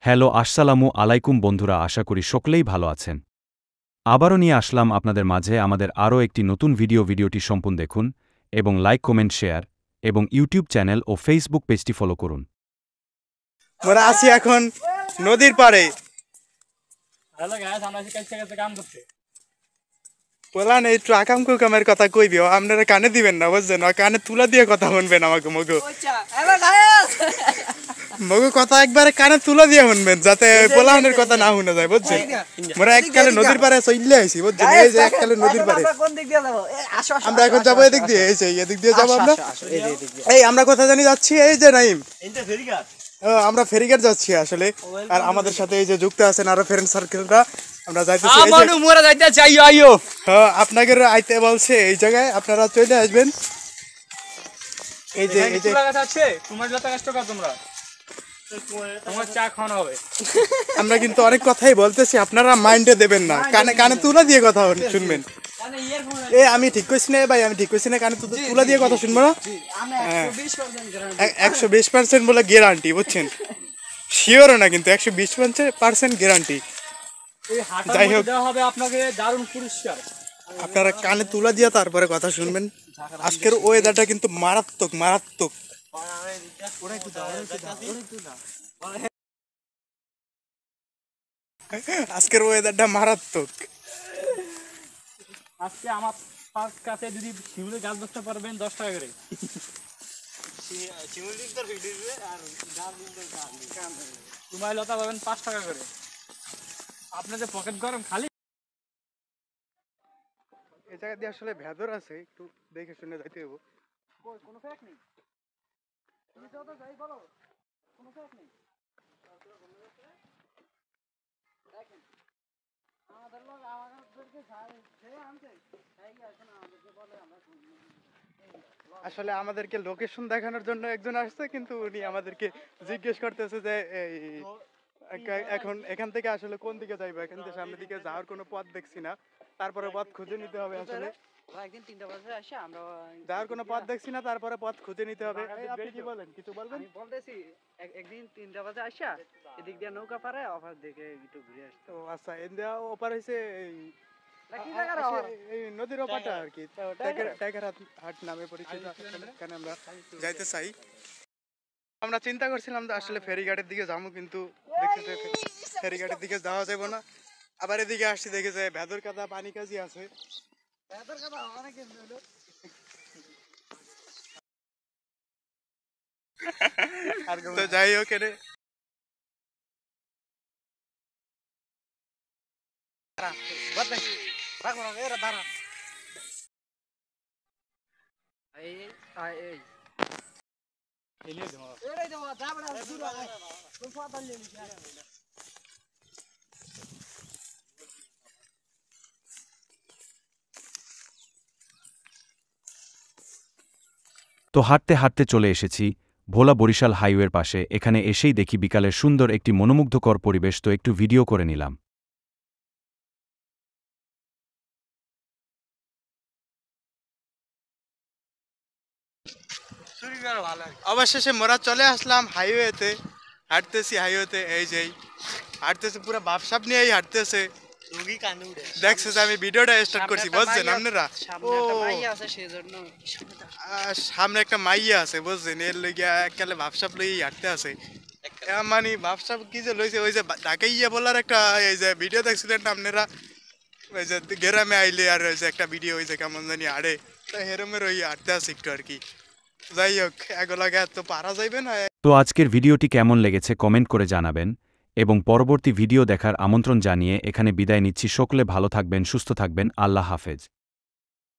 Hello আসসালামু আলাইকুম বন্ধুরা, আশা করি সকলেই ভালো আছেন। আবারও নিয়ে আসলাম আপনাদের মাঝে আমাদের আরও একটি নতুন ভিডিওটি সম্পূর্ণ দেখুন এবং লাইক কমেন্ট শেয়ার এবং ইউটিউব চ্যানেল ও ফেসবুক পেজটি ফলো করুন। আমরা আছি এখন নদীর পাড়ে। হ্যালো গাইস, আমরা আছি কাছে কাম করতে। বলান এই ট্রাকাম কুকামের কথা কইবিও, আপনারা কানে দিবেন না, বুঝছেন? কানে তুলা দিয়ে কথা শুনবেন আমাকে মগো। হ্যালো গাইস, মগো কথা একবারে কানে তুলা দিয়ে শুনবেন, যাতে পোলাহানের কথা না শুনা যায়, বুঝছেন? আমরা এককালে নদীর পাড়ে চইলে আইছি, বুঝছেন? এই যে এককালে নদীর পাড়ে কোন দিক দিয়ে যাব? আসো আসো, আমরা এখন যাবো এদিক দিয়ে, এই যে এদিক দিয়ে যাবো আমরা। এই আমরা কোথা জানি যাচ্ছি, এই যে নাইম এটা ফেরিঘাট। আমরা ফেরিঘাট যাচ্ছি আসলে। আর আমাদের সাথে এই যে যুক্ত আছেন আরো ফ্রেন্ড সার্কেলরা। আমরা যাইতেছি, আমারও মোরা যাইতে চাই। আইও হ্যাঁ, আপনাকে আইতে বলছে এই জায়গায়, আপনারা চলে আসবেন। এই যে এই যে লাগা আছে, তোমার যত কষ্ট কর তোমরা, তোমার চা খাওয়ানো হবে। আমরা কিন্তু অনেক কথাই বলতেছি, আপনারা মাইন্ডে দেবেন না, কানে কানে তুলা দিয়ে কথা শুনবেন। এ আমি ঠিক কইছি না ভাই, আমি ঠিক কইছি না, কানে তুলা দিয়ে কথা শুনবো না। 120% বলে গ্যারান্টি, বুঝছেন? শিওর না কিন্তু 120% গ্যারান্টি। যাই হোক, দেওয়া হবে আপনাকে দারুণ পুরস্কার। আপনারা কানে তুলা দিয়ে তারপরে কথা শুনবেন। আজকের ওয়েদারটা কিন্তু মারাত্মক মারাত্মক। আজকের ওয়েদারটা মারাত্মক। আজকে আমার পার্ক কাছে যদি শিমুলের গাছ বসতে পারবেন 10 টাকা করে। তোমার লতা পাবেন 5 টাকা করে। আপনাদের পকেট গরম খালি। এই জায়গা দিয়ে আসলে ভেদর আছে, একটু দেখে শুনে যাইতে হবে। কোনো ফেক নেই, তুমি যত যাই বলো, কোনো ফেক নেই। দেখেন আমাদের লোক আমাদেরকে যে আনছে তাই এখন আমাদেরকে বলে আমরা আসলে আমাদেরকে লোকেশন দেখানোর জন্য একজন আসছে, কিন্তু উনি আমাদেরকে জিজ্ঞেস করতেছে যে এখন এখান থেকে আসলে কোন দিকে যাইবো, এখান থেকে সামনের দিকে যাওয়ার কোনো পথ দেখছি না, তারপরে পথ খুঁজে নিতে হবে। আসলে একদিন 3টা বাজে আসে আমরা যাওয়ার কোনো পথ দেখছি না, তারপরে পথ খুঁজে নিতে হবে। আপনি কি বলেন, কিছু বলবেন? আমি বলতেছি একদিন 3টা বাজে আসা এদিক দিয়ে নৌকা পারে অফার দেখে একটু ঘুরে আসতে। ও আচ্ছা, ইন্ডিয়া ওপার হইছে এই নদীর ওপারটা আর কি, টাইগার হাট নামে পরিচিত। এখানে আমরা যাইতে চাই। আমরা চিন্তা করছিলাম যে আসলে ফেরিঘাটের দিকে যাবো, কিন্তু দেখতেছে ফেরিঘাটের দিকে যাওয়া যাবে না। আবার এদিকে আসছি, দেখেছে ভেদর কাদা পানি কাজি আছে। তো যাই হোক, তো হাঁটতে হাঁটতে চলে এসেছি ভোলা বরিশাল হাইওয়ের পাশে। এখানে এসেই দেখি বিকালের সুন্দর একটি মনোমুগ্ধকর পরিবেশ, তো একটু ভিডিও করে নিলাম। অবশেষে মোরা চলে আসলাম হাইওয়েতে। হাঁটতেছি হাইওয়েতে, এই যে হাঁটতেছে, পুরো বাপসাপ নিয়েই হাঁটতেছে। দেখছে যে আমি ভিডিওটা স্টার্ট করছি, বুঝছেন আপনারা? সামনে একটা মাইয়া আছে, বুঝছেন? এর লইয়া এককালে ভাবসাপ লইয়া হাঁটতে আছে। মানে ভাবসাপ কি যে লইছে, ওই যে ঢাকাইয়া বলার একটা এই যে ভিডিও দেখছিলেন না আপনারা, ওই যে গ্রামে আইলে আর ওই যে একটা ভিডিও হয়েছে কেমন জানি হাড়ে, তো হেরমের ওই হাঁটতে আছে একটু আর কি। যাই হোক, এগুলাকে এত পারা যাইবে না। তো আজকের ভিডিওটি কেমন লেগেছে কমেন্ট করে জানাবেন এবং পরবর্তী ভিডিও দেখার আমন্ত্রণ জানিয়ে এখানে বিদায় নিচ্ছি। সকলে ভালো থাকবেন, সুস্থ থাকবেন। আল্লাহ হাফেজ।